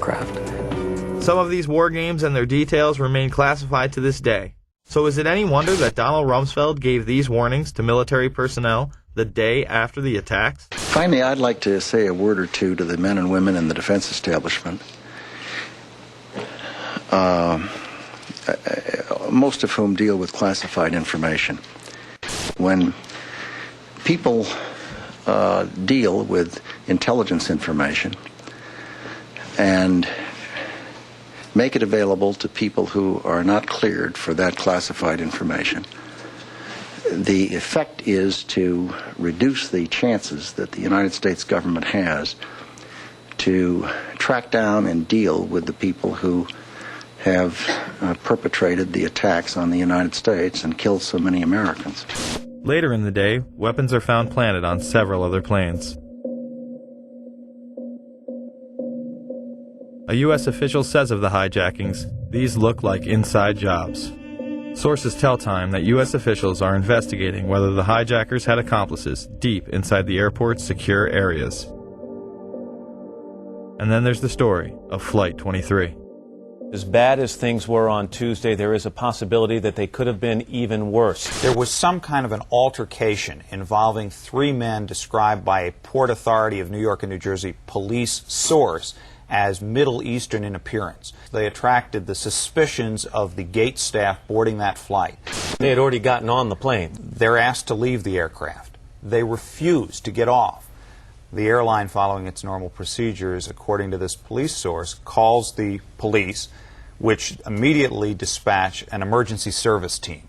aircraft. Some of these war games and their details remain classified to this day. So is it any wonder that Donald Rumsfeld gave these warnings to military personnel the day after the attacks? Finally, I'd like to say a word or two to the men and women in the defense establishment, most of whom deal with classified information. When people deal with intelligence information and make it available to people who are not cleared for that classified information, the effect is to reduce the chances that the United States government has to track down and deal with the people who have perpetrated the attacks on the United States and killed so many Americans. Later in the day, weapons are found planted on several other planes. A U.S. official says of the hijackings, these look like inside jobs. Sources tell Time that U.S. officials are investigating whether the hijackers had accomplices deep inside the airport's secure areas. And then there's the story of Flight 23. As bad as things were on Tuesday, there is a possibility that they could have been even worse. There was some kind of an altercation involving 3 men described by a Port Authority of New York and New Jersey police source as Middle Eastern in appearance. They attracted the suspicions of the gate staff boarding that flight. They had already gotten on the plane. They're asked to leave the aircraft. They refuse to get off. The airline, following its normal procedures, according to this police source, calls the police, which immediately dispatch an emergency service team.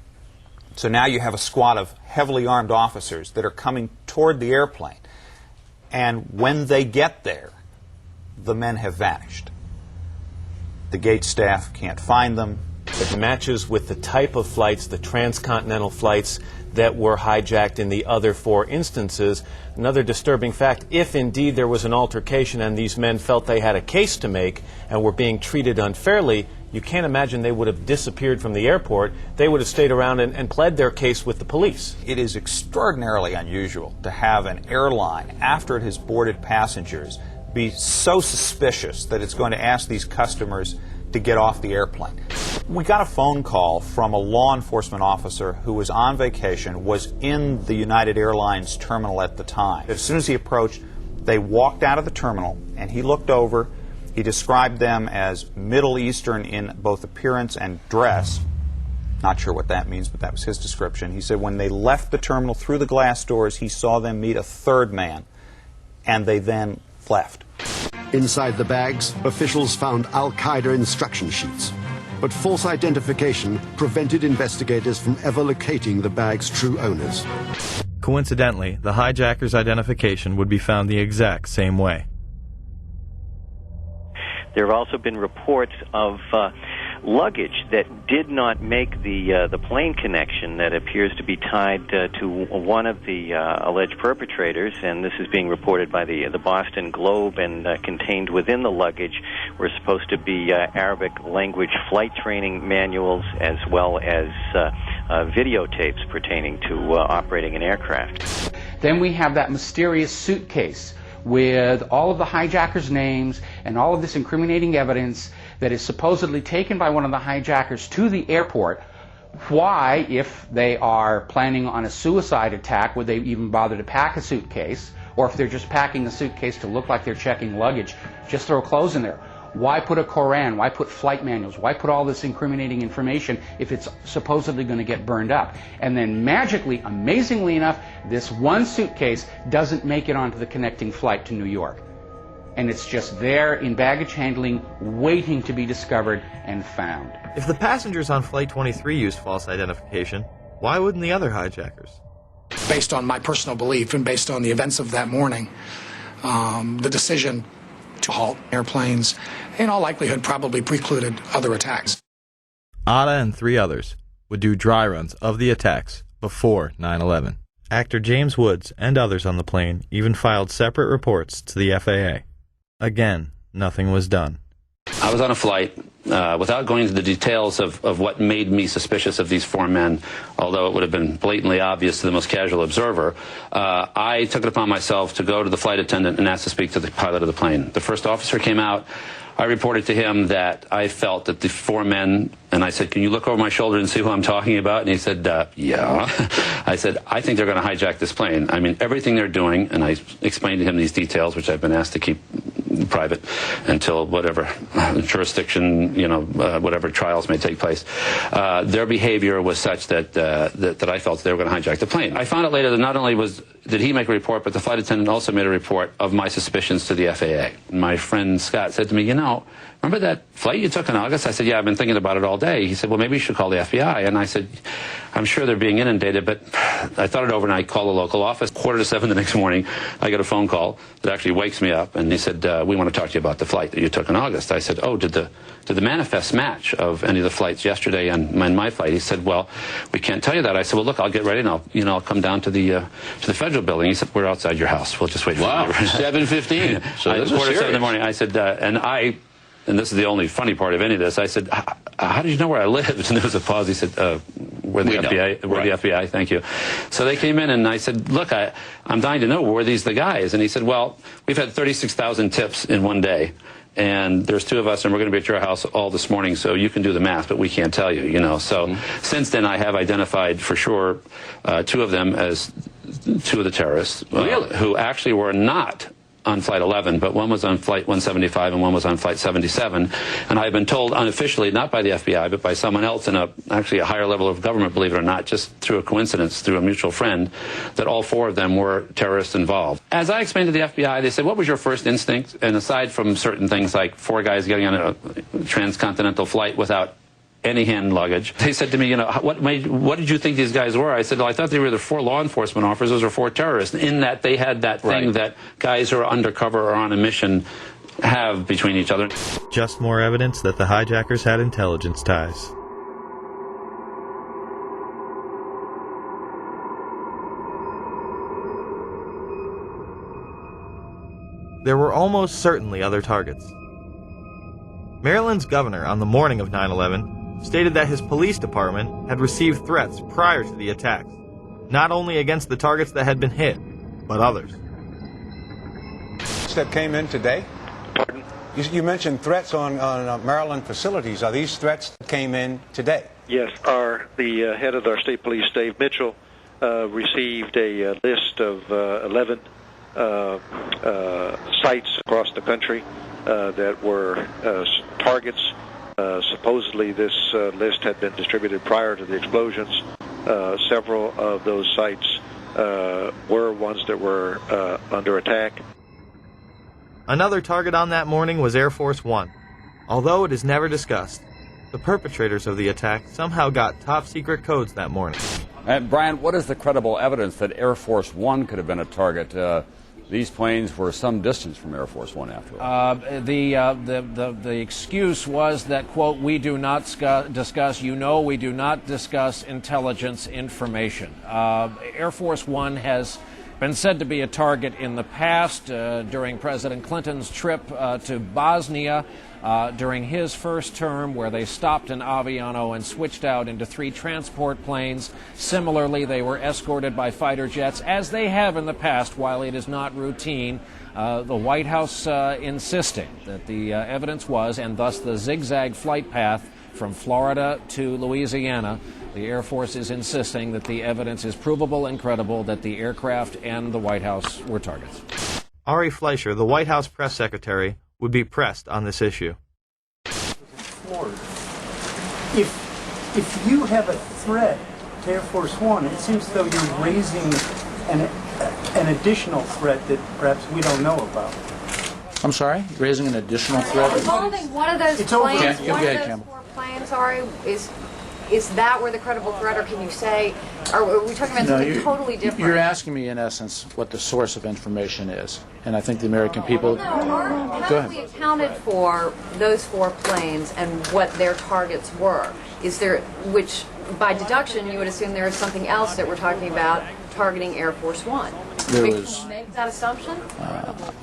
So now you have a squad of heavily armed officers that are coming toward the airplane. And when they get there, the men have vanished. The gate staff can't find them. It matches with the type of flights, the transcontinental flights that were hijacked in the other 4 instances. Another disturbing fact, if indeed there was an altercation and these men felt they had a case to make and were being treated unfairly, you can't imagine they would have disappeared from the airport. They would have stayed around and pled their case with the police. It is extraordinarily unusual to have an airline, after it has boarded passengers, be so suspicious that it's going to ask these customers to get off the airplane. We got a phone call from a law enforcement officer who was on vacation, was in the United Airlines terminal at the time. As soon as he approached, they walked out of the terminal, and he looked over. He described them as Middle Eastern in both appearance and dress. Not sure what that means, but that was his description. He said when they left the terminal through the glass doors, he saw them meet a 3rd man, and they then left. Inside the bags, officials found Al-Qaeda instruction sheets, but false identification prevented investigators from ever locating the bag's true owners. Coincidentally, the hijackers' identification would be found the exact same way. There have also been reports of luggage that did not make the plane connection that appears to be tied to one of the alleged perpetrators, and this is being reported by the Boston Globe, and contained within the luggage were supposed to be Arabic language flight training manuals as well as videotapes pertaining to operating an aircraft. Then we have that mysterious suitcase with all of the hijackers' names and all of this incriminating evidence that is supposedly taken by one of the hijackers to the airport. Why, if they are planning on a suicide attack, would they even bother to pack a suitcase? Or if they're just packing a suitcase to look like they're checking luggage, just throw clothes in there. Why put a Koran? Why put flight manuals? Why put all this incriminating information if it's supposedly going to get burned up? And then magically, amazingly enough, this one suitcase doesn't make it onto the connecting flight to New York. And it's just there in baggage handling, waiting to be discovered and found. If the passengers on Flight 23 used false identification, why wouldn't the other hijackers? Based on my personal belief and based on the events of that morning, the decision to halt airplanes, in all likelihood, probably precluded other attacks. Atta and 3 others would do dry runs of the attacks before 9/11. Actor James Woods and others on the plane even filed separate reports to the FAA. Again, nothing was done. I was on a flight, without going into the details of what made me suspicious of these 4 men, although it would have been blatantly obvious to the most casual observer, I took it upon myself to go to the flight attendant and ask to speak to the pilot of the plane. The first officer came out. I reported to him that I felt that the 4 men, and I said, can you look over my shoulder and see who I'm talking about? And he said, yeah. I said, I think they're going to hijack this plane. I mean, everything they're doing, and I explained to him these details, which I've been asked to keep private until whatever jurisdiction, whatever trials may take place. Their behavior was such that I felt they were going to hijack the plane. I found out later that not only did he make a report, but the flight attendant also made a report of my suspicions to the FAA. My friend Scott said to me, remember that flight you took in August? I said, yeah, I've been thinking about it all day. He said, well, maybe you should call the FBI. And I said, I'm sure they're being inundated, but I thought it over and I called the local office. 6:45 the next morning, I get a phone call that actually wakes me up, and he said, we want to talk to you about the flight that you took in August. I said, oh, did the manifest match of any of the flights yesterday and my flight? He said, well, we can't tell you that. I said, well, look, I'll get ready and I'll come down to the federal building. He said, we're outside your house. We'll just wait for you. Wow, 7:15. So this is 6:45 in the morning. I said, and this is the only funny part of any of this, I said, how did you know where I lived? And there was a pause. He said, we're the FBI. We're the FBI, thank you. So they came in, and I said, look, I'm dying to know, were these the guys? And he said, well, we've had 36,000 tips in one day, and there's 2 of us, and we're going to be at your house all this morning, so you can do the math, but we can't tell you, So since then, I have identified for sure 2 of them as 2 of the terrorists, who actually were not on Flight 11, but one was on Flight 175 and one was on Flight 77. And I've been told unofficially, not by the FBI, but by someone else in actually a higher level of government, believe it or not, just through a coincidence, through a mutual friend, that all 4 of them were terrorists involved. As I explained to the FBI, they said, what was your first instinct? And aside from certain things like 4 guys getting on a transcontinental flight without any hand luggage, they said to me, what did you think these guys were? I said, well, I thought they were either 4 law enforcement officers or 4 terrorists, in that they had that thing that guys who are undercover or on a mission have between each other. Just more evidence that the hijackers had intelligence ties. There were almost certainly other targets. Maryland's governor, on the morning of 9/11, stated that his police department had received threats prior to the attacks, not only against the targets that had been hit, but others. That came in today? Pardon? You mentioned threats on Maryland facilities. Are these threats that came in today? Yes. The head of our state police, Dave Mitchell, received a list of 11 sites across the country that were targets. Supposedly this list had been distributed prior to the explosions. Several of those sites were ones that were under attack. Another target on that morning was Air Force One. Although it is never discussed, the perpetrators of the attack somehow got top-secret codes that morning. Brian, what is the credible evidence that Air Force One could have been a target? These planes were some distance from Air Force One, after all. The excuse was that, quote, we do not discuss, we do not discuss intelligence information. Air Force One has been said to be a target in the past during President Clinton's trip to Bosnia during his first term, where they stopped in Aviano and switched out into 3 transport planes. Similarly, they were escorted by fighter jets, as they have in the past, while it is not routine. The White House insisting that the evidence was, and thus the zigzag flight path from Florida to Louisiana, the Air Force is insisting that the evidence is provable and credible that the aircraft and the White House were targets. Ari Fleischer, the White House press secretary, would be pressed on this issue. If you have a threat to Air Force One, it seems as though you're raising an additional threat that perhaps we don't know about. I'm sorry? Raising an additional threat? Involving one of those planes, one of those 4 planes, Ari, is that where the credible threat, or can you say, are we talking about something totally different? You're asking me, in essence, what the source of information is. And I think the American people... No, how have we accounted for those 4 planes and what their targets were? Is there, which by deduction you would assume there is something else that we're talking about targeting Air Force One. Can we make that assumption?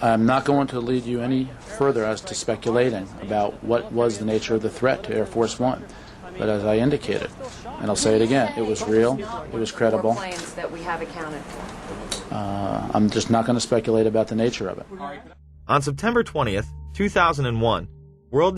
I'm not going to lead you any further as to speculating about what was the nature of the threat to Air Force One. But as I indicated, and I'll say it again, it was real, it was credible. Planes that we have accounted for. I'm just not going to speculate about the nature of it. On September 20th, 2001, World